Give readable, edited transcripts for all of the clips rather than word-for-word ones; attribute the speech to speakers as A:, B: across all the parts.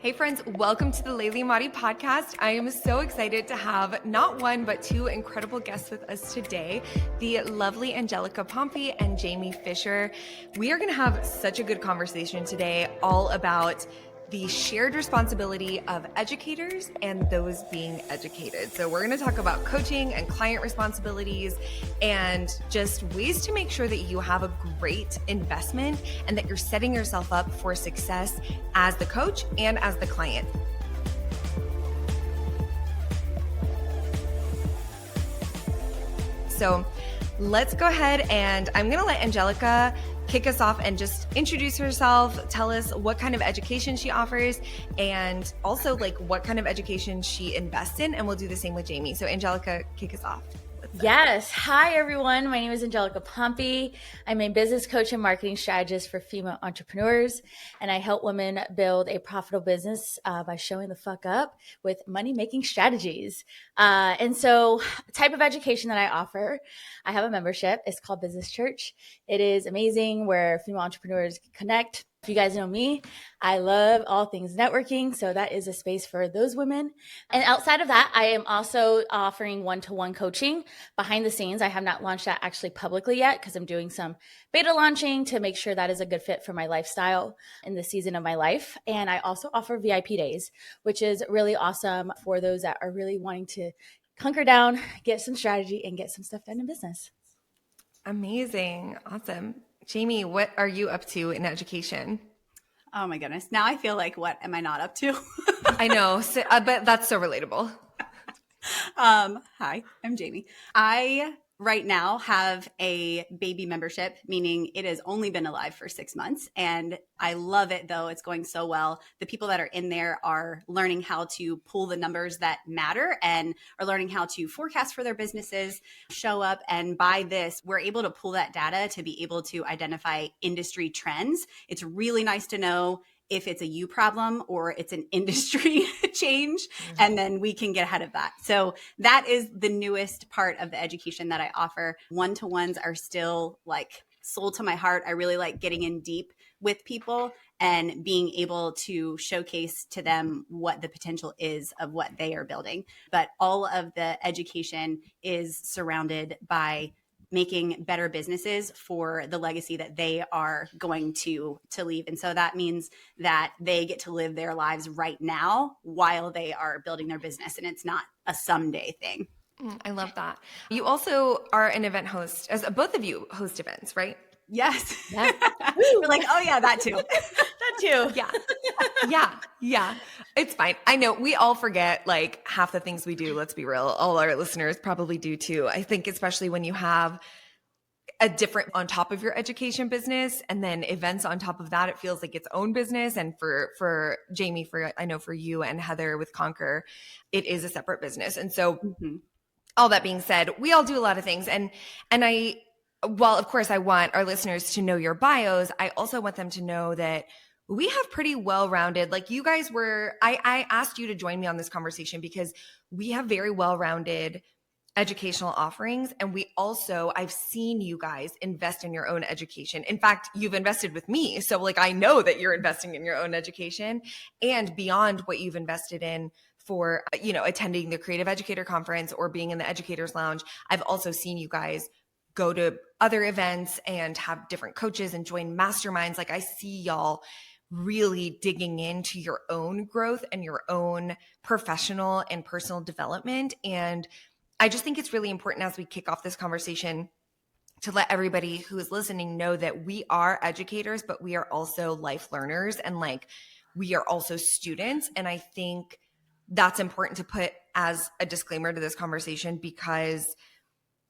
A: Hey friends, welcome to the Layli Madi podcast. I am so excited to have not one, but two incredible guests with us today, the lovely Angelica Pompy and Jamie Fisher. We are going to have such a good conversation today all about the shared responsibility of educators and those being educated. So we're going to talk about coaching and client responsibilities and just ways to make sure that you have a great investment and that you're setting yourself up for success as the coach and as the client. So let's go ahead and I'm going to let Angelica kick us off and just introduce herself, tell us what kind of education she offers, and also like what kind of education she invests in. And we'll do the same with Jamie. So Angelica, kick us off.
B: Yes. Hi, everyone. My name is Angelica Pompy. I'm a business coach and marketing strategist for female entrepreneurs, and I help women build a profitable business by showing the fuck up with money-making strategies. And so the type of education that I offer, I have a membership. It's called Business Church. It is amazing where female entrepreneurs connect. If you guys know me, I love all things networking. So that is a space for those women. And outside of that, I am also offering one-to-one coaching behind the scenes. I have not launched that actually publicly yet because I'm doing some beta launching to make sure that is a good fit for my lifestyle in the season of my life. And I also offer VIP days, which is really awesome for those that are really wanting to hunker down, get some strategy, and get some stuff done in business.
A: Amazing. Awesome. Jamie, what are you up to in education?
C: Oh my goodness. Now I feel like, what am I not up to?
A: I know, so, but that's so relatable.
C: Hi, I'm Jamie. I right now have a baby membership, meaning it has only been alive for 6 months. And I love it, though. It's going so well. The people that are in there are learning how to pull the numbers that matter and are learning how to forecast for their businesses, show up. And by this, we're able to pull that data to be able to identify industry trends. It's really nice to know if it's a you problem or it's an industry change, and then we can get ahead of that. So that is the newest part of the education that I offer. One-to-ones are still like soul to my heart. I really like getting in deep with people and being able to showcase to them what the potential is of what they are building. But all of the education is surrounded by making better businesses for the legacy that they are going to leave. And so that means that they get to live their lives right now while they are building their business. And it's not a someday thing.
A: I love that. You also are an event host, as both of you host events, right?
C: Yes.
B: Yeah.
C: We're like, oh yeah, that too.
B: That too.
A: Yeah. It's fine. I know we all forget like half the things we do. Let's be real. All our listeners probably do too. I think especially when you have a different on top of your education business and then events on top of that, it feels like its own business. And for Jamie, I know for you and Heather with Conquer, it is a separate business. And so all that being said, we all do a lot of things. And while of course I want our listeners to know your bios, I also want them to know that we have pretty well-rounded, like you guys were, I asked you to join me on this conversation because we have very well-rounded educational offerings. And we also, I've seen you guys invest in your own education. In fact, you've invested with me. So like, I know that you're investing in your own education and beyond what you've invested in for, attending the Creative Educator Conference or being in the Educators Lounge. I've also seen you guys go to other events and have different coaches and join masterminds. Like I see y'all really digging into your own growth and your own professional and personal development. And I just think it's really important as we kick off this conversation to let everybody who is listening know that we are educators, but we are also life learners and like we are also students. And I think that's important to put as a disclaimer to this conversation because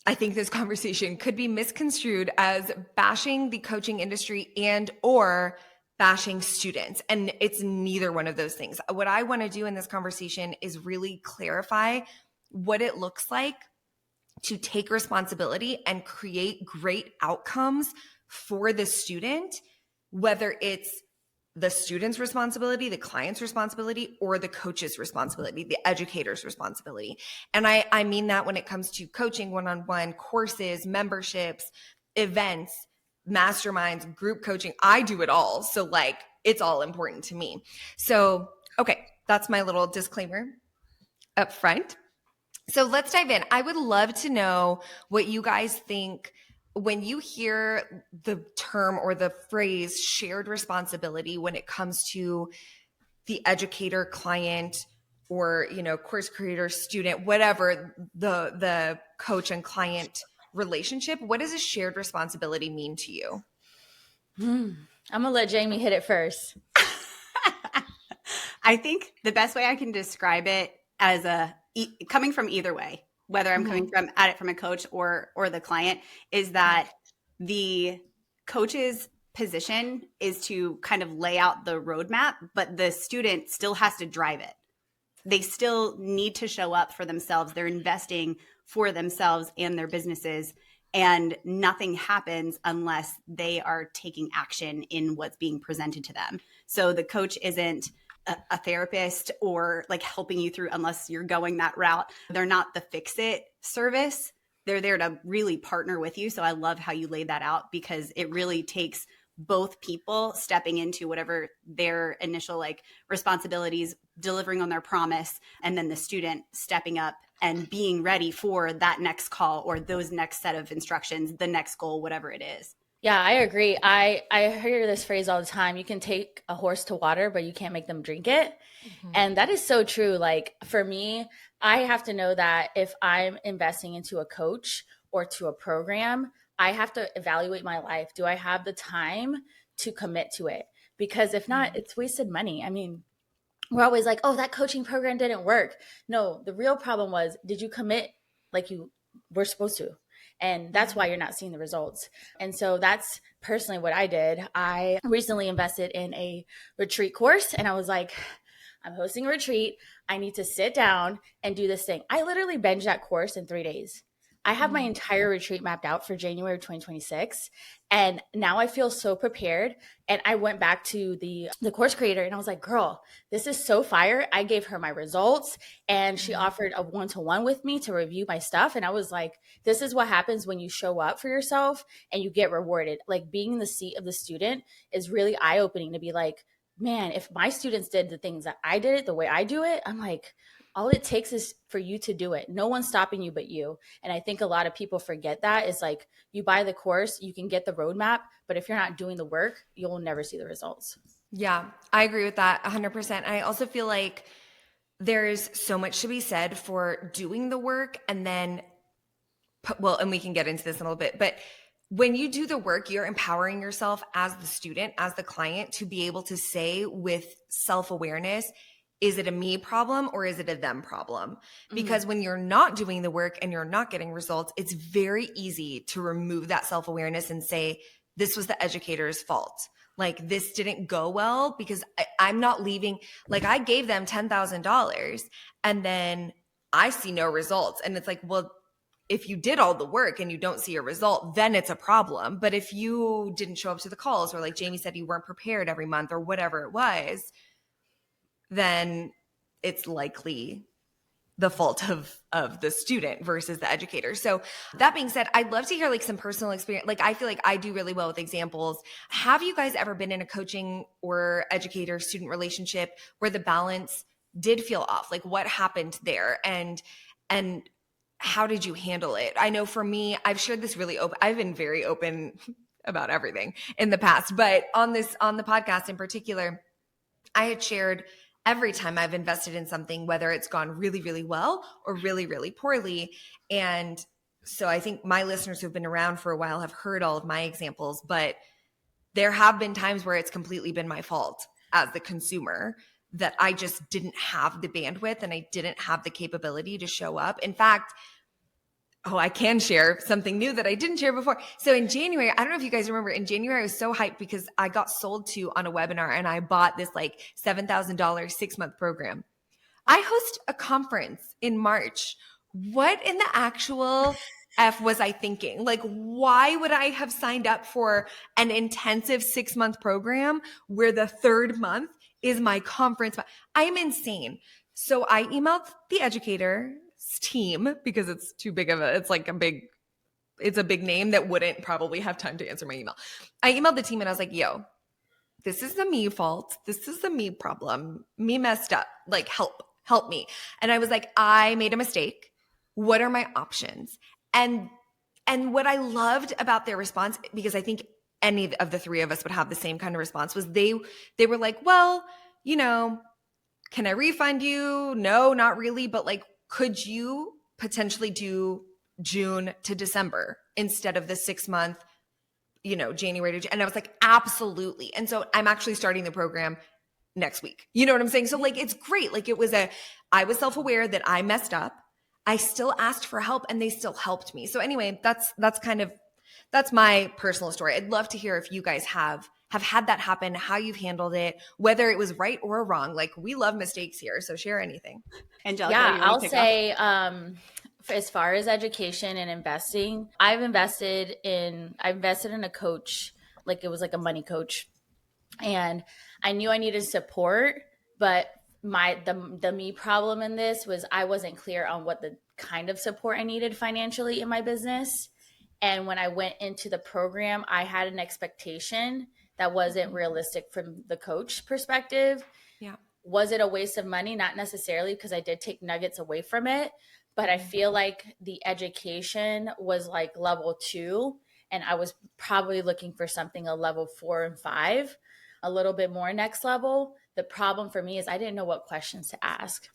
A: I think this conversation could be misconstrued as bashing the coaching industry and or bashing students. And it's neither one of those things. What I want to do in this conversation is really clarify what it looks like to take responsibility and create great outcomes for the student, whether it's the student's responsibility, the client's responsibility, or the coach's responsibility, the educator's responsibility. And I mean that when it comes to coaching, one-on-one, courses, memberships, events, masterminds, group coaching. I do it all. So like, it's all important to me. So Okay, that's my little disclaimer up front. So let's dive in. I would love to know what you guys think when you hear the term or the phrase shared responsibility when it comes to the educator client or, course creator student, whatever the coach and client relationship. What does a shared responsibility mean to you?
B: I'm gonna let Jamie hit it first.
C: I think the best way I can describe it as coming from either way, whether I'm coming from at it from a coach or the client, is that the coach's position is to kind of lay out the roadmap, but the student still has to drive it. They still need to show up for themselves. They're investing for themselves and their businesses, and nothing happens unless they are taking action in what's being presented to them. So the coach isn't a therapist or like helping you through unless you're going that route. They're not the fix it service. They're there to really partner with you. So I love how you laid that out, because it really takes both people stepping into whatever their initial like responsibilities, delivering on their promise, and then the student stepping up and being ready for that next call or those next set of instructions, the next goal, whatever it is.
B: Yeah, I agree. I hear this phrase all the time. You can take a horse to water, but you can't make them drink it. And that is so true. Like for me, I have to know that if I'm investing into a coach or to a program, I have to evaluate my life. Do I have the time to commit to it? Because if not, it's wasted money. I mean, we're always like, oh, that coaching program didn't work. No, the real problem was, did you commit like you were supposed to? And that's why you're not seeing the results. And so that's personally what I did. I recently invested in a retreat course, and I was like, I'm hosting a retreat. I need to sit down and do this thing. I literally binged that course in 3 days. I have my entire retreat mapped out for January of 2026. And now I feel so prepared. And I went back to the course creator and I was like, girl, this is so fire. I gave her my results and she offered a one-to-one with me to review my stuff. And I was like, this is what happens when you show up for yourself and you get rewarded. Like being in the seat of the student is really eye-opening to be like, man, if my students did the things that I did it the way I do it, I'm like, all it takes is for you to do it. No one's stopping you but you. And I think a lot of people forget that. It's like you buy the course, you can get the roadmap, but if you're not doing the work, you'll never see the results.
A: Yeah, I agree with that 100%. I also feel like there's so much to be said for doing the work and then, and we can get into this in a little bit, but when you do the work, you're empowering yourself as the student, as the client, to be able to say with self-awareness, is it a me problem or is it a them problem? Because when you're not doing the work and you're not getting results, it's very easy to remove that self-awareness and say, this was the educator's fault. Like this didn't go well because I'm not leaving. Like I gave them $10,000 and then I see no results. And it's like, well, if you did all the work and you don't see a result, then it's a problem. But if you didn't show up to the calls, or like Jamie said, you weren't prepared every month or whatever it was, then it's likely the fault of the student versus the educator. So that being said, I'd love to hear like some personal experience. Like I feel like I do really well with examples. Have you guys ever been in a coaching or educator student relationship where the balance did feel off? Like what happened there? And how did you handle it? I know for me, I've shared this really open. I've been very open about everything in the past, but on the podcast in particular, I had shared every time I've invested in something, whether it's gone really, really well or really, really poorly. And so I think my listeners who've been around for a while have heard all of my examples, but there have been times where it's completely been my fault as the consumer, that I just didn't have the bandwidth and I didn't have the capability to show up. In fact, I can share something new that I didn't share before. So in January, I don't know if you guys remember, in January, I was so hyped because I got sold to on a webinar and I bought this like $7,000 6-month program. I host a conference in March. What in the actual F was I thinking? Like, why would I have signed up for an intensive 6-month program where the third month is my conference? I am insane. So I emailed the Educator team because it's too big of it's a big name that wouldn't probably have time to answer my email. I emailed the team and I was like, yo, this is the me fault. This is the me problem. Me messed up. Like, help me. And I was like, I made a mistake. What are my options? And what I loved about their response, because I think any of the three of us would have the same kind of response, was they were like, well, you know, can I refund you? No, not really. But like, could you potentially do June to December instead of the 6 month, you know, January to, and I was like, absolutely. And so I'm actually starting the program next week. You know what I'm saying? So like, it's great. Like I was self-aware that I messed up. I still asked for help and they still helped me. So anyway, that's my personal story. I'd love to hear if you guys have had that happen, how you've handled it, whether it was right or wrong. Like, we love mistakes here. So share anything.
C: Angelica,
B: Yeah,
C: you want
B: I'll
C: to pick
B: say, as far as education and investing, I've invested in a coach, like it was like a money coach. And I knew I needed support, but the me problem in this was I wasn't clear on what the kind of support I needed financially in my business. And when I went into the program, I had an expectation that wasn't realistic from the coach perspective.
A: Yeah.
B: Was it a waste of money? Not necessarily, because I did take nuggets away from it. But I feel like the education was like level 2, and I was probably looking for something a level 4 and 5, a little bit more next level. The problem for me is I didn't know what questions to ask.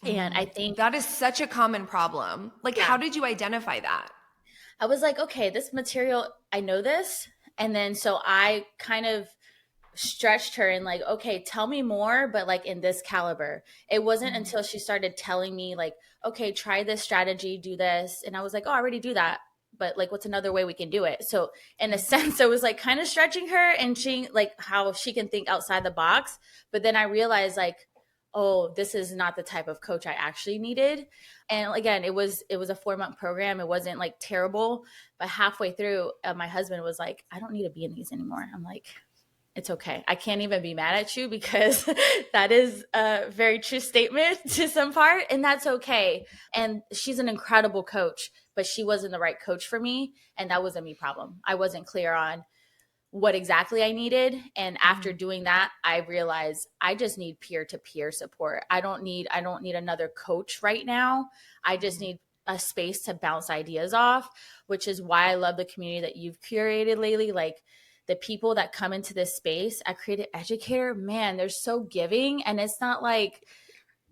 B: And I think
A: that is such a common problem. Like,
B: Yeah.
A: How did you identify that?
B: I was like, okay, this material, I know this. And then so I kind of stretched her and like, okay, tell me more, but like in this caliber. It wasn't until she started telling me like, okay, try this strategy, do this. And I was like, oh, I already do that. But like, what's another way we can do it? So in a sense, it was like kind of stretching her and she like how she can think outside the box. But then I realized like, oh, this is not the type of coach I actually needed. And again, it was a 4-month program. It wasn't like terrible, but halfway through, my husband was like, I don't need to be in these anymore. I'm like, it's okay. I can't even be mad at you because that is a very true statement to some part, and that's okay. And she's an incredible coach, but she wasn't the right coach for me, and that was a me problem. I wasn't clear on what exactly I needed, and after doing that, I realized I just need peer-to-peer support. I don't need another coach right now. I just need a space to bounce ideas off, which is why I love the community that you've curated lately. Like, the people that come into this space at Creative Educator, man, they're so giving. And it's not like,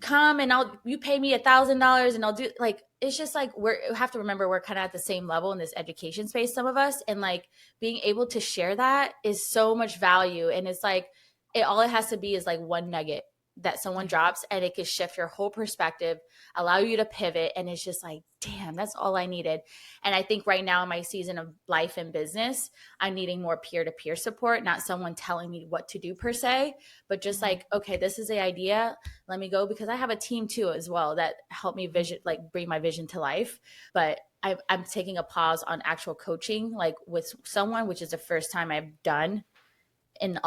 B: come and you pay me $1,000 and I'll do, like, it's just like, we have to remember we're kind of at the same level in this education space, some of us. And like being able to share that is so much value. And it's like, all it has to be is like one nugget that someone drops, and it could shift your whole perspective, allow you to pivot. And it's just like, damn, that's all I needed. And I think right now in my season of life and business, I'm needing more peer-to-peer support, not someone telling me what to do per se, but just like, okay, this is the idea. Let me go, because I have a team too as well that help me bring my vision to life. But I'm taking a pause on actual coaching, like with someone, which is the first time I've done in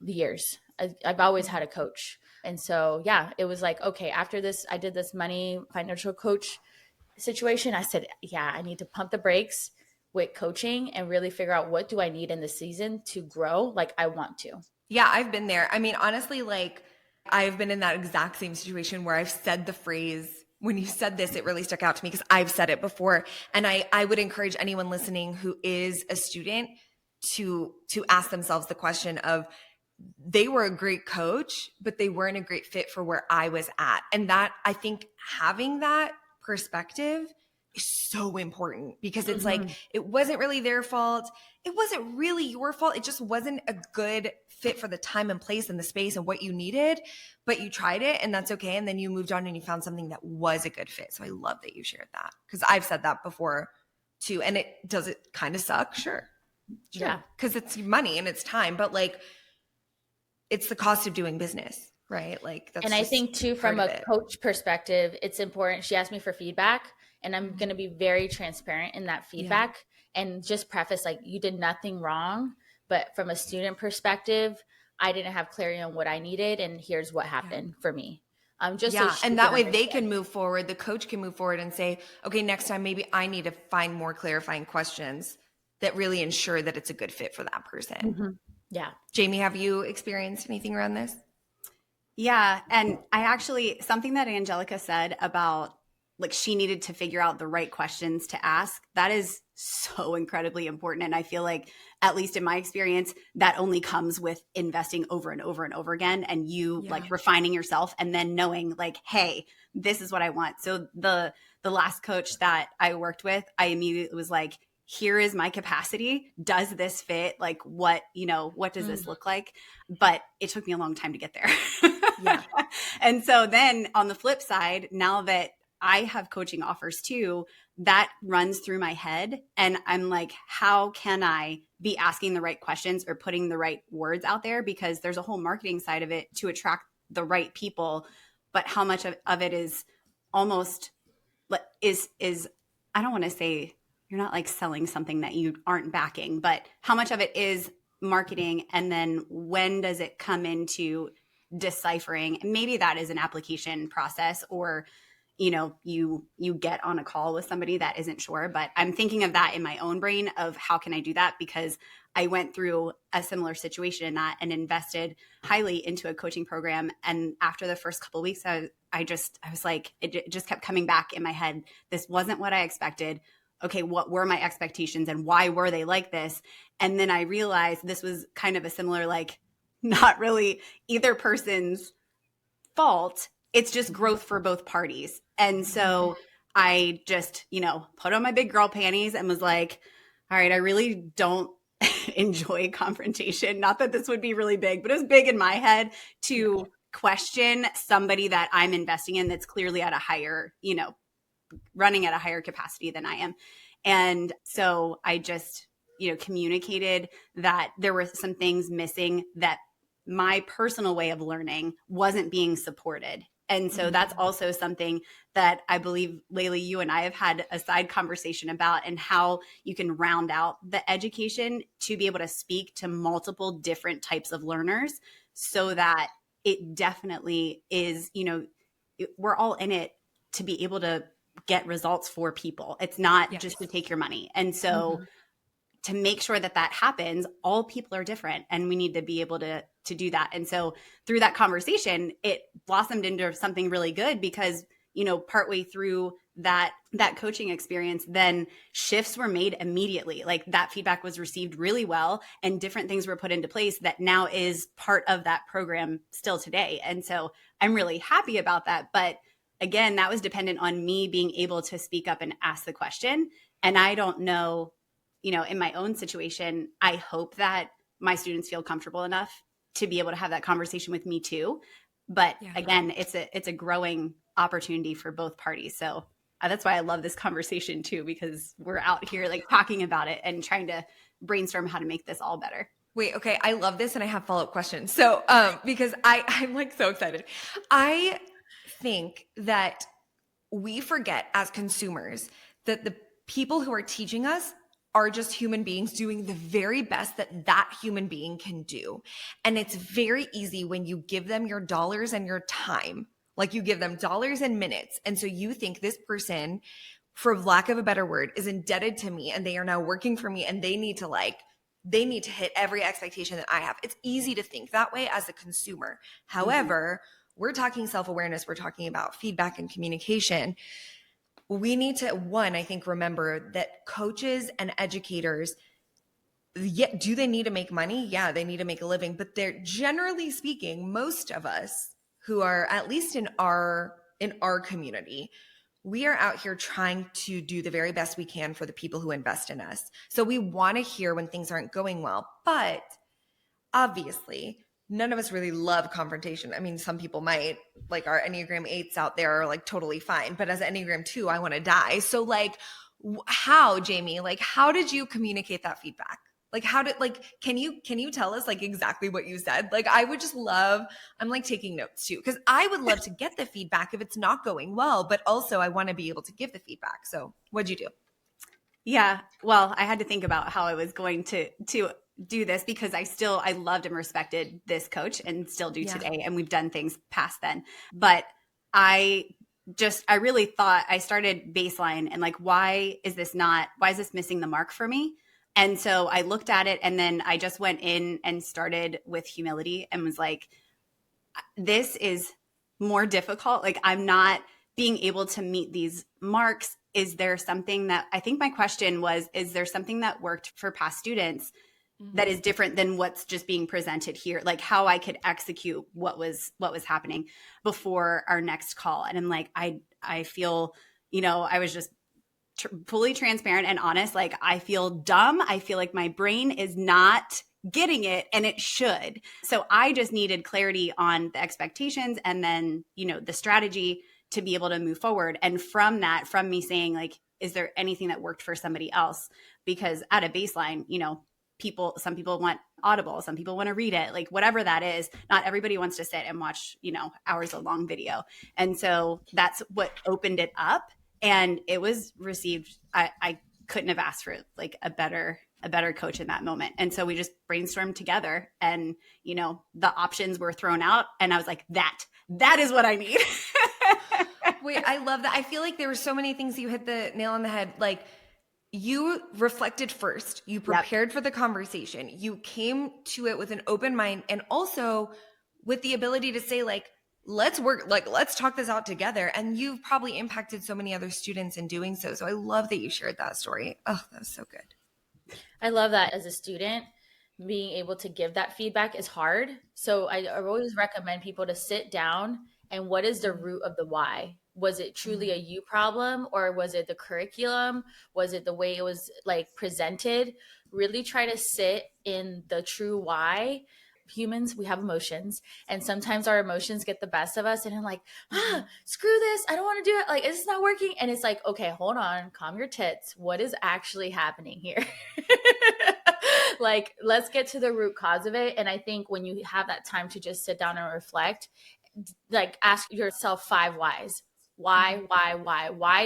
B: years. I've always had a coach. And so, yeah, it was like, okay, after this, I did this financial coach situation. I said, yeah, I need to pump the brakes with coaching and really figure out what do I need in the season to grow like I want to.
A: Yeah, I've been there. I mean, honestly, like, I've been in that exact same situation where I've said the phrase, when you said this, it really stuck out to me because I've said it before. And I would encourage anyone listening who is a student to ask themselves the question of, they were a great coach, but they weren't a great fit for where I was at. And that, I think, having that perspective is so important, because it's like, it wasn't really their fault. It wasn't really your fault. It just wasn't a good fit for the time and place and the space and what you needed, but you tried it, and that's okay. And then you moved on and you found something that was a good fit. So I love that you shared that, because I've said that before too. And does it kind of suck? Sure.
B: Yeah.
A: Because it's money and it's time, but like, it's the cost of doing business, right? Like, that's,
B: and I think too, from a coach perspective, it's important. She asked me for feedback, and I'm going to be very transparent in that feedback, and just preface, like, you did nothing wrong, but from a student perspective, I didn't have clarity on what I needed, and here's what happened for me.
A: And that way they can move forward. The coach can move forward and say, okay, next time maybe I need to find more clarifying questions that really ensure that it's a good fit for that person.
B: Yeah.
A: Jamie, have you experienced anything around this?
C: Yeah. And I actually, something that Angelica said about like she needed to figure out the right questions to ask, that is so incredibly important. And I feel like, at least in my experience, that only comes with investing over and over and over again and you like refining yourself and then knowing like, hey, this is what I want. So the last coach that I worked with, I immediately was like, here is my capacity. Does this fit? Like what does this look like? But it took me a long time to get there.
A: Yeah.
C: And so then on the flip side, now that I have coaching offers too, that runs through my head. And I'm like, how can I be asking the right questions or putting the right words out there? Because there's a whole marketing side of it to attract the right people. But how much of it is almost is I don't want to say you're not like selling something that you aren't backing, but how much of it is marketing? And then when does it come into deciphering? And maybe that is an application process or you get on a call with somebody that isn't sure, but I'm thinking of that in my own brain of how can I do that? Because I went through a similar situation in that and invested highly into a coaching program. And after the first couple of weeks, I was like, it just kept coming back in my head. This wasn't what I expected. Okay, what were my expectations and why were they like this? And then I realized this was kind of a similar, like, not really either person's fault. It's just growth for both parties. And so I just, put on my big girl panties and was like, all right, I really don't enjoy confrontation. Not that this would be really big, but it was big in my head to question somebody that I'm investing in that's clearly at a higher, running at a higher capacity than I am. And so I just, communicated that there were some things missing, that my personal way of learning wasn't being supported. And so that's also something that I believe, Laylee, you and I have had a side conversation about, and how you can round out the education to be able to speak to multiple different types of learners, so that it definitely is, we're all in it to be able to get results for people. It's not just to take your money. And so to make sure that that happens, all people are different and we need to be able to do that. And so through that conversation, it blossomed into something really good because, partway through that coaching experience, then shifts were made immediately. Like that feedback was received really well and different things were put into place that now is part of that program still today. And so I'm really happy about that. But again, that was dependent on me being able to speak up and ask the question. And I don't know, in my own situation, I hope that my students feel comfortable enough to be able to have that conversation with me too. But again, it's a growing opportunity for both parties. So that's why I love this conversation too, because we're out here like talking about it and trying to brainstorm how to make this all better.
A: Wait, okay. I love this and I have follow-up questions. So, because I'm like so excited. I think that we forget as consumers that the people who are teaching us are just human beings doing the very best that human being can do. And it's very easy when you give them your dollars and your time, like you give them dollars and minutes. And so you think this person, for lack of a better word, is indebted to me and they are now working for me and they need to hit every expectation that I have. It's easy to think that way as a consumer. However, we're talking self-awareness. We're talking about feedback and communication. We need to, I think, remember that coaches and educators, do they need to make money? Yeah, they need to make a living, but they're generally speaking, most of us who are at least in our community, we are out here trying to do the very best we can for the people who invest in us. So we want to hear when things aren't going well, but obviously none of us really love confrontation. I mean, some people might, like our Enneagram 8s out there are like totally fine, but as an Enneagram 2, I want to die. So like how, Jamie, like how did you communicate that feedback? Like can you tell us like exactly what you said? Like I would just love, I'm like taking notes too, because I would love to get the feedback if it's not going well, but also I want to be able to give the feedback. So what'd you do?
C: Yeah, well, I had to think about how I was going to do this because I loved and respected this coach and still do today. And we've done things past then. But I really thought, I started baseline and like, why is this missing the mark for me? And so I looked at it, and then I just went in and started with humility and was like, this is more difficult. Like, I'm not being able to meet these marks. Is there something that, I think my question was, is there something that worked for past students that is different than what's just being presented here? Like, how I could execute what was happening before our next call. And I'm like, I feel, I was just fully transparent and honest. Like, I feel dumb. I feel like my brain is not getting it, and it should. So I just needed clarity on the expectations, and then, the strategy to be able to move forward. And from me saying, like, is there anything that worked for somebody else? Because at a baseline, some people want Audible, some people want to read it, like whatever that is. Not everybody wants to sit and watch, hours of long video. And so that's what opened it up. And it was received. I couldn't have asked for like a better coach in that moment. And so we just brainstormed together, and, the options were thrown out, and I was like, that is what I need.
A: Wait, I love that. I feel like there were so many things. You hit the nail on the head. Like, you reflected first, you prepared for the conversation, you came to it with an open mind, and also with the ability to say, like, let's work, like, let's talk this out together. And you've probably impacted so many other students in doing so. So I love that you shared that story. Oh, that was so good.
B: I love that. As a student, being able to give that feedback is hard. So I always recommend people to sit down and what is the root of the why? Was it truly a you problem, or was it the curriculum? Was it the way it was like presented? Really try to sit in the true why. Humans, we have emotions, and sometimes our emotions get the best of us, and I'm like, screw this, I don't want to do it, like, it's not working. And it's like, okay, hold on, calm your tits, what is actually happening here? Like, let's get to the root cause of it. And I think when you have that time to just sit down and reflect, like, ask yourself 5 whys. Why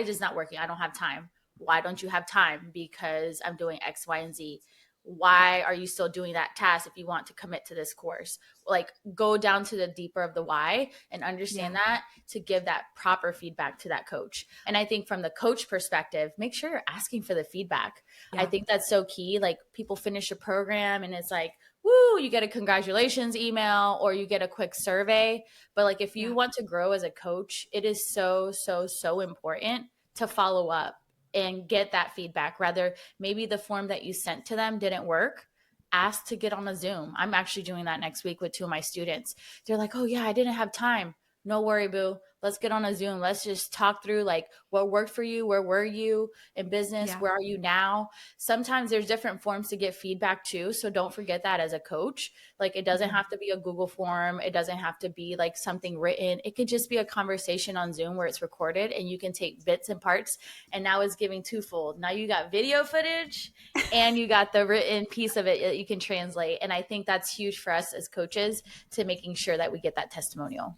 B: is not working? I don't have time. Why don't you have time? Because I'm doing X, Y, and Z. Why are you still doing that task if you want to commit to this course? Like, go down to the deeper of the why and understand that, to give that proper feedback to that coach. And I think from the coach perspective, make sure you're asking for the feedback. I think that's so key. Like, people finish a program and it's like, woo, you get a congratulations email or you get a quick survey. But like, if you want to grow as a coach, it is so, so, so important to follow up and get that feedback. Rather, maybe the form that you sent to them didn't work. Ask to get on a Zoom. I'm actually doing that next week with 2 of my students. They're like, oh yeah, I didn't have time. No worry, boo. Let's get on a Zoom. Let's just talk through, like, what worked for you. Where were you in business? Where are you now? Sometimes there's different forms to get feedback too. So don't forget that as a coach. Like, it doesn't have to be a Google form. It doesn't have to be like something written. It could just be a conversation on Zoom where it's recorded and you can take bits and parts. And now it's giving twofold. Now you got video footage and you got the written piece of it that you can translate. And I think that's huge for us as coaches, to making sure that we get that testimonial.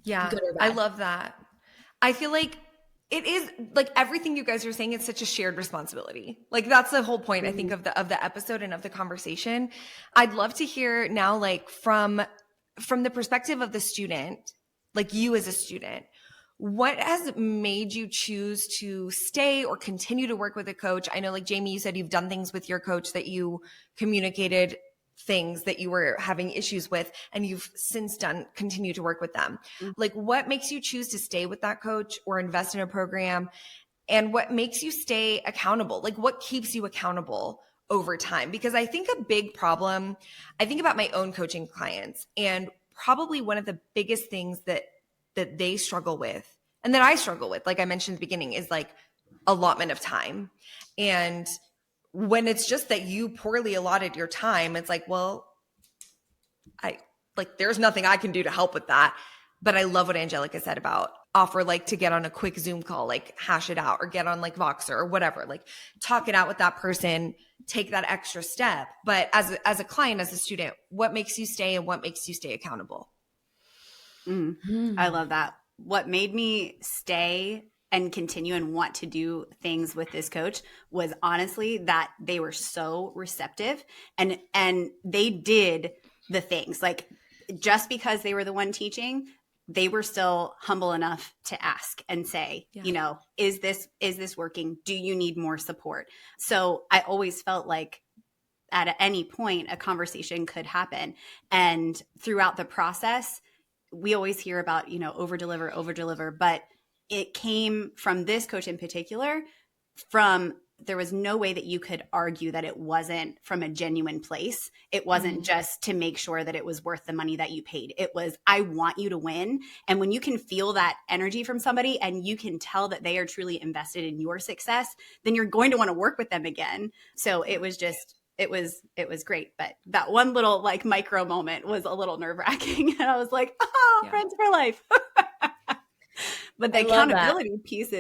A: Yeah,
B: Good or bad.
A: I love that. I feel like it is, like, everything you guys are saying, it's such a shared responsibility. Like, that's the whole point, I think, of the episode and of the conversation. I'd love to hear now, like, from the perspective of the student, like you as a student, what has made you choose to stay or continue to work with a coach? I know, like, Jamie, you said you've done things with your coach that you communicated things that you were having issues with, and you've since continue to work with them. Like, what makes you choose to stay with that coach or invest in a program? And what makes you stay accountable? Like, what keeps you accountable over time? Because I think a big problem, I think about my own coaching clients, and probably one of the biggest things that they struggle with, and that I struggle with, like I mentioned at the beginning, is like allotment of time. And when it's just that you poorly allotted your time, it's like, well, there's nothing I can do to help with that. But I love what Angelica said about offer, like, to get on a quick Zoom call, like, hash it out, or get on like Voxer or whatever, like, talk it out with that person, take that extra step. But as a client, as a student, what makes you stay and what makes you stay accountable?
C: I love that. What made me stay and continue and want to do things with this coach was honestly that they were so receptive, and they did the things. Like, just because they were the one teaching, they were still humble enough to ask and say,
A: Yeah.
C: you know, is this working? Do you need more support? So I always felt like at any point a conversation could happen. And throughout the process, we always hear about, you know, over deliver, but it came from this coach in particular, from there was no way that you could argue that it wasn't from a genuine place. It wasn't just to make sure that it was worth the money that you paid. It was, I want you to win. And when you can feel that energy from somebody and you can tell that they are truly invested in your success, then you're going to want to work with them again. So it was just, it was great. But that one little like micro moment was a little nerve wracking. And I was like, oh, friends for life. But the accountability piece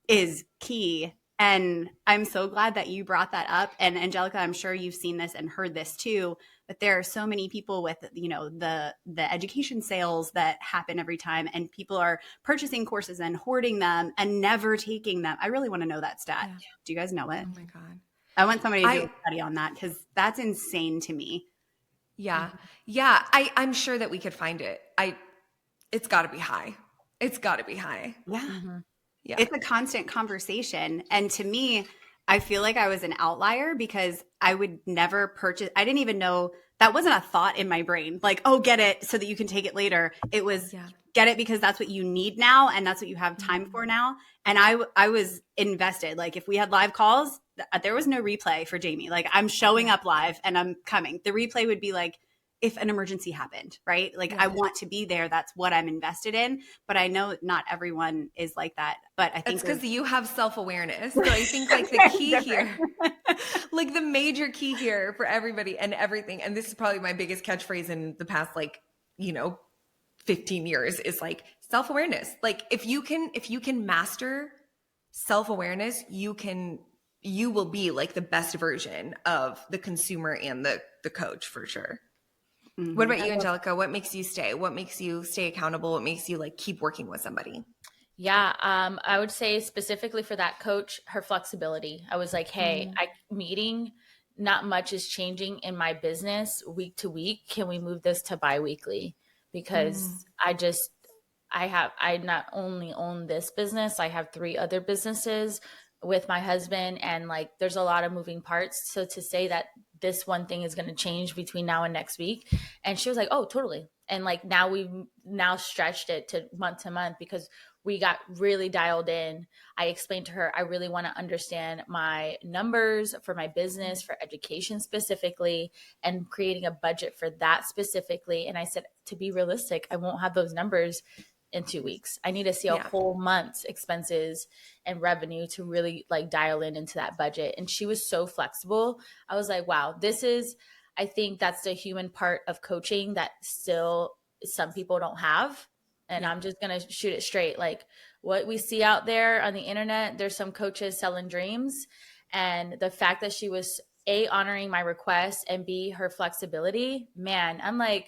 C: is key. And I'm so glad that you brought that up. And Angelica, I'm sure you've seen this and heard this too, but there are so many people with, you know, the education sales that happen every time, and people are purchasing courses and hoarding them and never taking them. I really want to know that stat. Yeah. Do you guys know it?
A: Oh my God.
C: I want somebody to do a study on that, because that's insane to me.
A: Yeah. Yeah. I'm sure that we could find it. It's gotta be high. It's gotta be high.
C: Yeah.
B: Mm-hmm.
A: Yeah.
C: It's a constant conversation. And to me, I feel like I was an outlier because I would never purchase. I didn't even know, that wasn't a thought in my brain. Like, oh, get it so that you can take it later. It was get it because that's what you need now. And that's what you have time for now. And I was invested. Like if we had live calls, there was no replay for Jamie. Like I'm showing up live and I'm coming. The replay would be like, if an emergency happened, right? Like I want to be there. That's what I'm invested in. But I know not everyone is like that. But I think
A: it's because you have self-awareness. So I think like the key here, like the major key here for everybody and everything, and this is probably my biggest catchphrase in the past, like, you know, 15 years, is like self-awareness. Like if you can master self-awareness, you will be like the best version of the consumer and the coach for sure. Mm-hmm. What about you, Angelica? What makes you stay? What makes you stay accountable? What makes you like keep working with somebody?
B: Yeah, I would say specifically for that coach, her flexibility. I was like, hey, not much is changing in my business week to week. Can we move this to bi-weekly? Because I not only own this business, I have 3 other businesses with my husband, and like there's a lot of moving parts. So to say that this one thing is going to change between now and next week, and she was like, oh, totally. And like now we've stretched it to month because we got really dialed in. I explained to her, I really want to understand my numbers for my business, for education specifically, and creating a budget for that specifically. And I said, to be realistic, I won't have those numbers in 2 weeks. I need to see a whole month's expenses and revenue to really like dial into that budget. And she was so flexible. I was like, wow, I think that's the human part of coaching that still some people don't have. And I'm just going to shoot it straight. Like what we see out there on the internet, there's some coaches selling dreams. And the fact that she was A, honoring my request, and B, her flexibility, man, I'm like,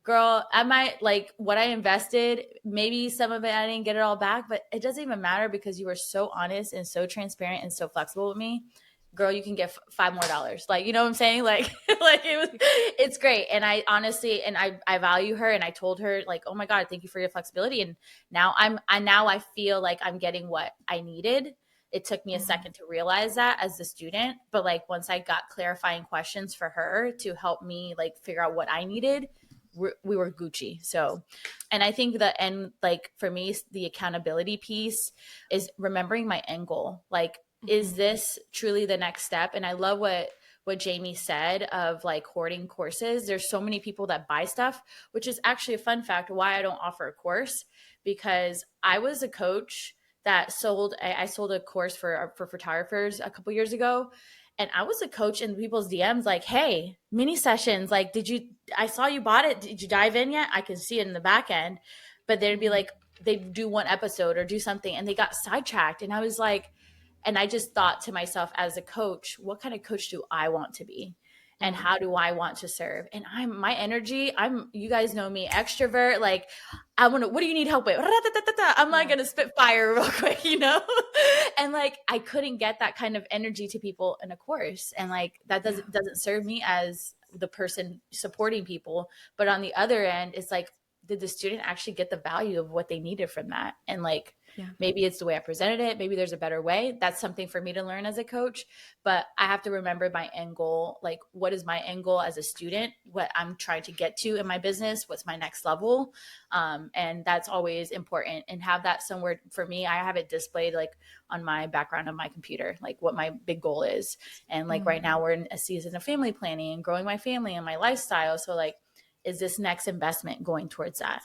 B: girl, I might like what I invested. Maybe some of it I didn't get it all back, but it doesn't even matter because you were so honest and so transparent and so flexible with me. Girl, you can get $5 more. Like, you know what I'm saying? Like, it's great. And I honestly, and I value her, and I told her like, oh my God, thank you for your flexibility. And now I feel like I'm getting what I needed. It took me a second to realize that as a student, but like once I got clarifying questions for her to help me like figure out what I needed, we were Gucci. So, and I think like for me, the accountability piece is remembering my end goal. Like, is this truly the next step? And I love what Jamie said of like hoarding courses. There's so many people that buy stuff, which is actually a fun fact why I don't offer a course, because I was a coach that sold a course for photographers a couple years ago. And I was a coach in people's DMs like, hey, mini sessions, like, I saw you bought it. Did you dive in yet? I can see it in the back end. But they'd be like, they'd do one episode or do something, and they got sidetracked. And I was like, and I just thought to myself as a coach, what kind of coach do I want to be? And how do I want to serve? And my energy, you guys know me, extrovert. Like, what do you need help with? I'm like going to spit fire real quick, you know? And like, I couldn't get that kind of energy to people in a course. And like, that doesn't serve me as the person supporting people. But on the other end, it's like, did the student actually get the value of what they needed from that? And like,
A: Yeah.
B: maybe it's the way I presented it. Maybe there's a better way. That's something for me to learn as a coach. But I have to remember my end goal. Like, what is my end goal as a student? What I'm trying to get to in my business? What's my next level? And that's always important. And have that somewhere. For me, I have it displayed like on my background on my computer, like what my big goal is. And like right now, we're in a season of family planning and growing my family and my lifestyle. So like, is this next investment going towards that?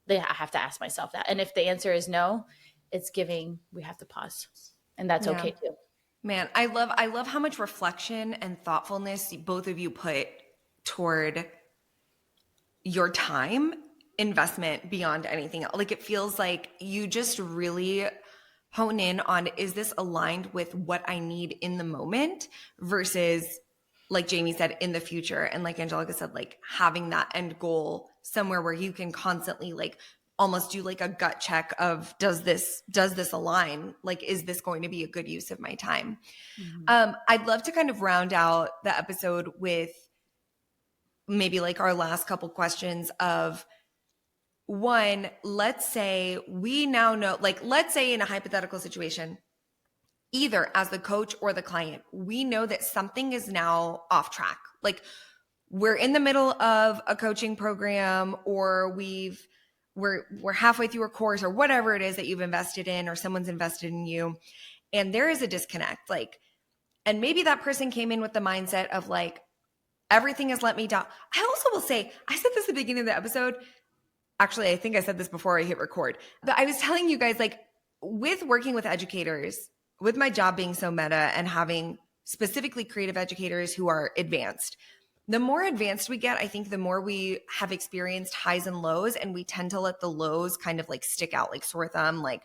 B: I have to ask myself that. And if the answer is no, it's giving, we have to pause, and that's okay too.
A: Man, I love how much reflection and thoughtfulness both of you put toward your time investment beyond anything else. Like, it feels like you just really hone in on, is this aligned with what I need in the moment versus, like Jamie said, in the future. And like Angelica said, like having that end goal somewhere where you can constantly like almost do like a gut check of, does this align? Like, is this going to be a good use of my time? I'd love to kind of round out the episode with maybe like our last couple questions of, one, let's say we now know, like, let's say in a hypothetical situation, either as the coach or the client, we know that something is now off track. Like, we're in the middle of a coaching program, or we're halfway through a course, or whatever it is that you've invested in, or someone's invested in you, and there is a disconnect. Like, and maybe that person came in with the mindset of like, everything has let me down. I also will say, I said this at the beginning of the episode. Actually, I think I said this before I hit record, but I was telling you guys, like, with working with educators, with my job being so meta and having specifically creative educators who are advanced, the more advanced we get, I think the more we have experienced highs and lows, and we tend to let the lows kind of like stick out like sore thumb. Like,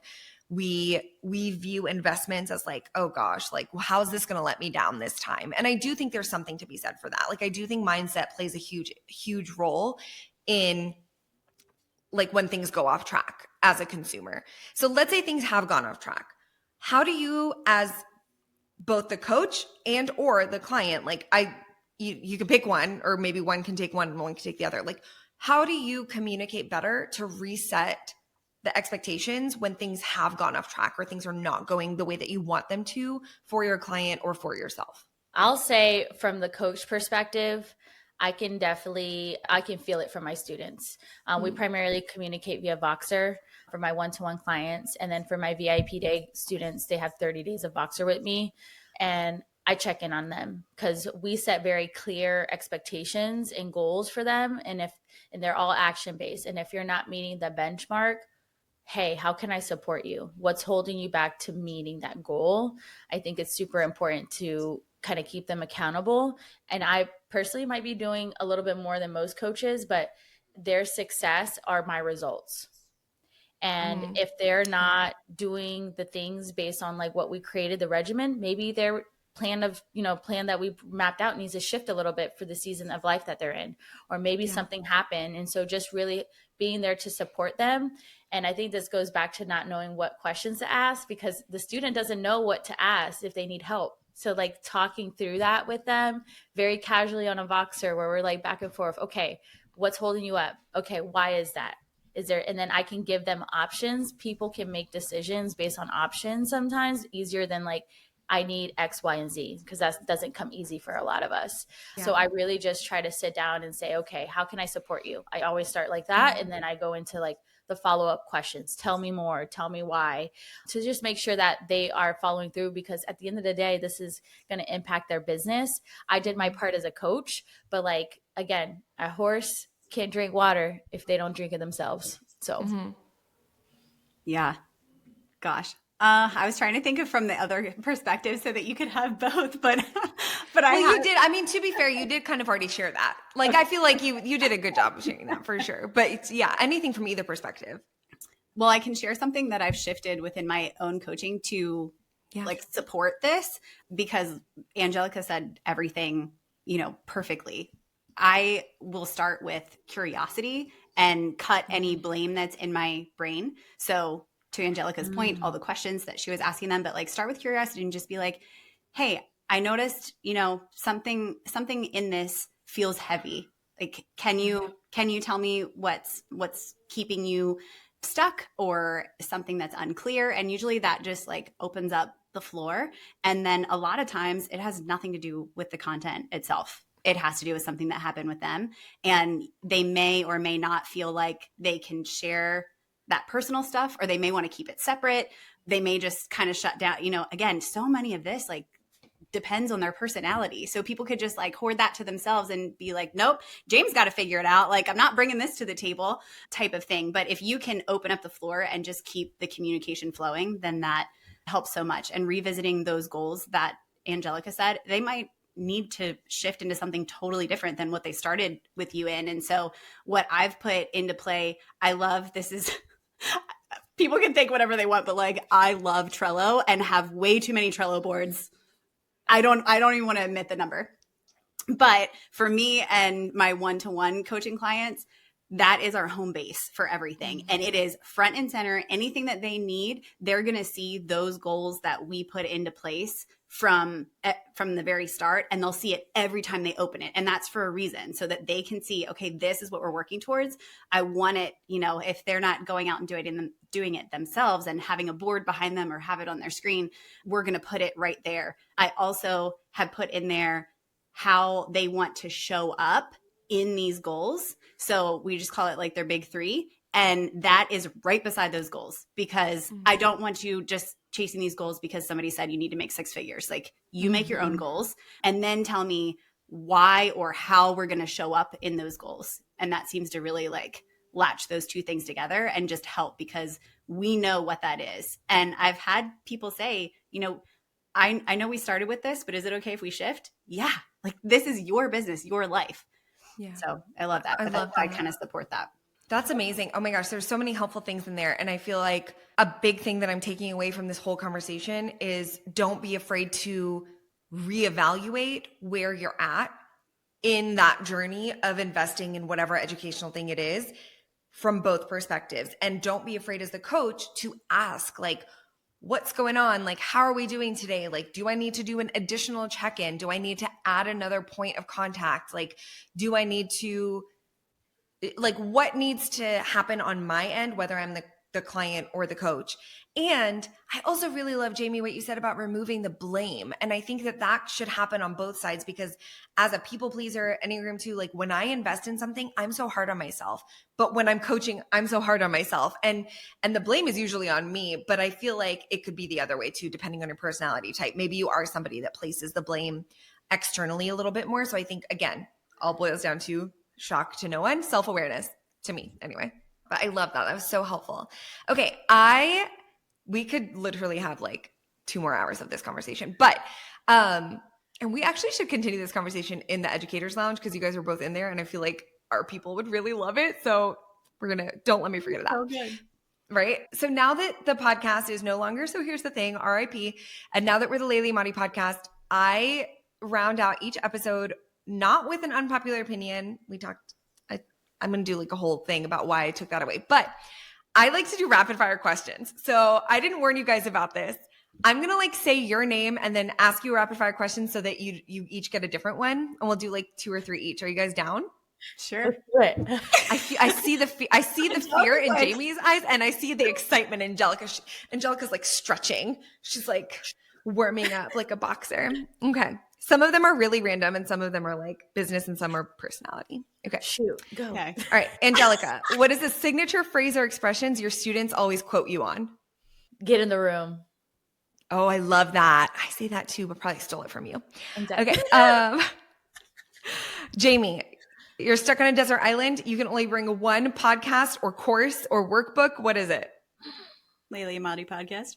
A: we view investments as like, oh gosh, like, how's this going to let me down this time? And I do think there's something to be said for that. Like, I do think mindset plays a huge role in like when things go off track as a consumer. So let's say things have gone off track. How do you, as both the coach and or the client, like you can pick one, or maybe one can take one and one can take the other. Like, how do you communicate better to reset the expectations when things have gone off track or things are not going the way that you want them to for your client or for yourself?
B: I'll say from the coach perspective, I can feel it from my students. We primarily communicate via Voxer for my one-to-one clients. And then for my VIP day students, they have 30 days of Voxer with me. And I check in on them because we set very clear expectations and goals for them. And they're all action-based. And if you're not meeting the benchmark, hey, how can I support you? What's holding you back to meeting that goal? I think it's super important to kind of keep them accountable. And I personally might be doing a little bit more than most coaches, but their success are my results. And if they're not doing the things based on like what we created, the regimen, maybe their plan that we mapped out needs to shift a little bit for the season of life that they're in, or maybe something happened. And so just really being there to support them. And I think this goes back to not knowing what questions to ask, because the student doesn't know what to ask if they need help. So like talking through that with them very casually on a Voxer where we're like back and forth. Okay, what's holding you up? Okay, why is that? And then I can give them options. People can make decisions based on options sometimes easier than like, I need X, Y, and Z, because that doesn't come easy for a lot of us. Yeah. So I really just try to sit down and say, okay, how can I support you? I always start like that. And then I go into like the follow-up questions. Tell me more. Tell me why. To just make sure that they are following through, because at the end of the day, this is going to impact their business. I did my part as a coach, but like, again, a horse can't drink water if they don't drink it themselves. So
C: Yeah. Gosh. I was trying to think of from the other perspective so that you could have both, but
A: you did. I mean, to be fair, you did kind of already share that. Like, okay. I feel like you did a good job of sharing that for sure. But it's, anything from either perspective.
C: Well, I can share something that I've shifted within my own coaching to like support this, because Angelica said everything, perfectly. I will start with curiosity and cut any blame that's in my brain. So to Angelica's point, all the questions that she was asking them, but like start with curiosity and just be like, hey, I noticed, something in this feels heavy. Like, can you tell me what's keeping you stuck or something that's unclear. And usually that just like opens up the floor. And then a lot of times it has nothing to do with the content itself. It has to do with something that happened with them. And they may or may not feel like they can share that personal stuff, or they may want to keep it separate. They may just kind of shut down. Again, so many of this like depends on their personality. So people could just like hoard that to themselves and be like, nope, James got to figure it out. Like, I'm not bringing this to the table type of thing. But if you can open up the floor and just keep the communication flowing, then that helps so much. And revisiting those goals that Angelica said, they might need to shift into something totally different than what they started with you in. And so what I've put into play, I love, this is people can think whatever they want, but like I love Trello and have way too many Trello boards. I don't even want to admit the number. But for me and my one-to-one coaching clients, that is our home base for everything. And it is front and center. Anything that they need, they're going to see those goals that we put into place from the very start, and they'll see it every time they open it. And that's for a reason, so that they can see, okay, this is what we're working towards. I want it, if they're not going out and doing it themselves and having a board behind them or have it on their screen, we're going to put it right there. I also have put in there how they want to show up in these goals. So we just call it like their big three. And that is right beside those goals, because I don't want you just chasing these goals because somebody said you need to make 6 figures. Like, you make your own goals and then tell me why or how we're going to show up in those goals. And that seems to really like latch those two things together and just help, because we know what that is. And I've had people say, I know we started with this, but is it okay if we shift? Yeah. Like, this is your business, your life. Yeah. So I love that. I kind of support that.
A: That's amazing. Oh my gosh, there's so many helpful things in there. And I feel like a big thing that I'm taking away from this whole conversation is don't be afraid to reevaluate where you're at in that journey of investing in whatever educational thing it is from both perspectives. And don't be afraid as the coach to ask, like, what's going on? Like, how are we doing today? Like, do I need to do an additional check-in? Do I need to add another point of contact? Like, do I need to, like, what needs to happen on my end, whether I'm the client or the coach? And I also really love, Jamie, what you said about removing the blame. And I think that should happen on both sides, because as a people pleaser, Enneagram 2, like, when I invest in something, I'm so hard on myself. But when I'm coaching, I'm so hard on myself. And the blame is usually on me, but I feel like it could be the other way too, depending on your personality type. Maybe you are somebody that places the blame externally a little bit more. So I think, again, all boils down to shock to no one, self-awareness to me anyway. But I love that. That was so helpful. Okay. We could literally have like 2 more hours of this conversation, but, and we actually should continue this conversation in the Educators Lounge, because you guys are both in there and I feel like our people would really love it. So don't let me forget that.
C: Oh, good.
A: Right. So now that the podcast is no longer So Here's the Thing, RIP, and now that we're the Laylee Madi podcast, I round out each episode not with an unpopular opinion. I'm going to do like a whole thing about why I took that away, but I like to do rapid fire questions. So I didn't warn you guys about this. I'm going to like say your name and then ask you a rapid fire question so that you each get a different one, and we'll do like 2 or 3 each. Are you guys down?
C: Sure.
A: I see the fear in Jamie's eyes, and I see the excitement in Angelica. Angelica's like stretching. She's like warming up like a boxer. Okay. Some of them are really random and some of them are like business and some are personality. Okay.
B: Shoot. Go.
C: Okay.
A: All right. Angelica, what is a signature phrase or expressions your students always quote you on?
B: Get in the room.
A: Oh, I love that. I say that too, but probably stole it from you.
B: Exactly.
A: Okay. Jamie, you're stuck on a desert island. You can only bring one podcast or course or workbook. What is it?
C: Laylee Madi podcast.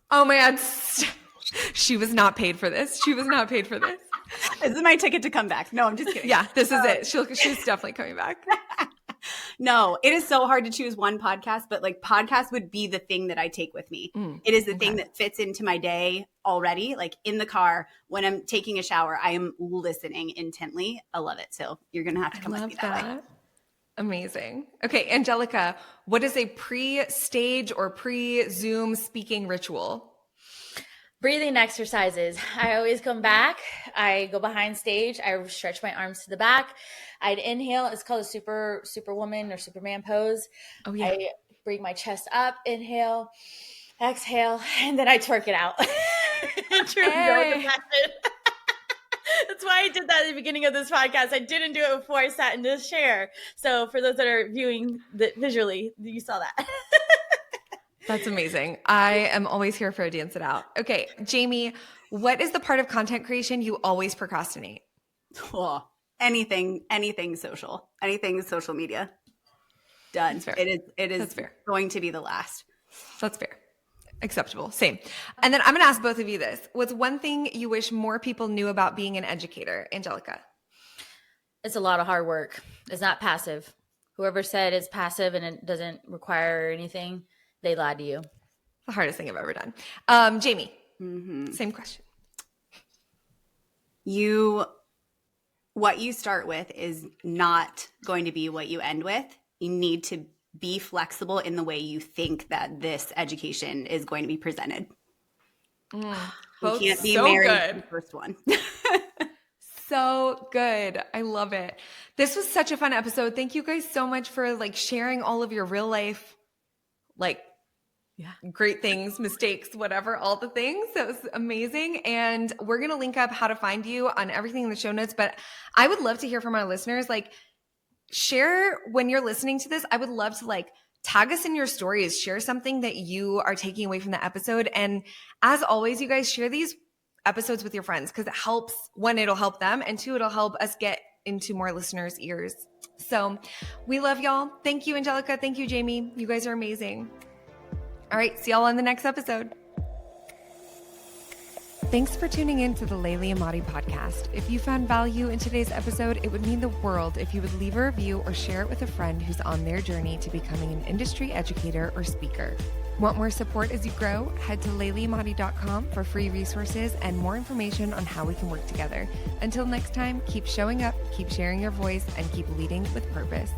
A: Oh my God. She was not paid for this.
C: This is my ticket to come back. No, I'm just kidding.
A: Yeah, this is it. She's definitely coming back.
C: No, it is so hard to choose one podcast, but like podcast would be the thing that I take with me. It is the thing that fits into my day already. Like in the car, when I'm taking a shower, I am listening intently. I love it. So you're going to have to come with me that way.
A: Amazing. Okay, Angelica, what is a pre-stage or pre-Zoom speaking ritual?
B: Breathing exercises. I always come back. I go behind stage. I stretch my arms to the back. I'd inhale. It's called a superwoman or Superman pose.
A: Oh yeah.
B: I bring my chest up, inhale, exhale, and then I twerk it out.
A: Hey.
B: That's why I did that at the beginning of this podcast. I didn't do it before I sat in this chair. So for those that are viewing visually, you saw that.
A: That's amazing. I am always here for a dance it out. Okay, Jamie, what is the part of content creation you always procrastinate?
C: Oh, anything social media. Done.
A: That's fair.
C: It is
A: That's fair.
C: going to be the last.
A: That's fair. Acceptable. Same. And then I'm going to ask both of you this. What's one thing you wish more people knew about being an educator? Angelica.
B: It's a lot of hard work. It's not passive. Whoever said it's passive and it doesn't require anything, they lied to you.
A: The hardest thing I've ever done. Jamie, Same question.
C: What you start with is not going to be what you end with. You need to be flexible in the way you think that this education is going to be presented. You can't be married to the first one.
A: So good. I love it. This was such a fun episode. Thank you guys so much for sharing all of your real life, great things, mistakes, whatever, all the things. That was amazing. And we're going to link up how to find you on everything in the show notes. But I would love to hear from our listeners. Share when you're listening to this. I would love to tag us in your stories, share something that you are taking away from the episode. And as always, you guys share these episodes with your friends because it helps. One, it'll help them. And two, it'll help us get into more listeners' ears. So we love y'all. Thank you, Angelica. Thank you, Jamie. You guys are amazing. All right. See y'all on the next episode. Thanks for tuning in to the Laylee and Madi podcast. If you found value in today's episode, it would mean the world if you would leave a review or share it with a friend who's on their journey to becoming an industry educator or speaker. Want more support as you grow? Head to layleemadi.com for free resources and more information on how we can work together. Until next time, keep showing up, keep sharing your voice, and keep leading with purpose.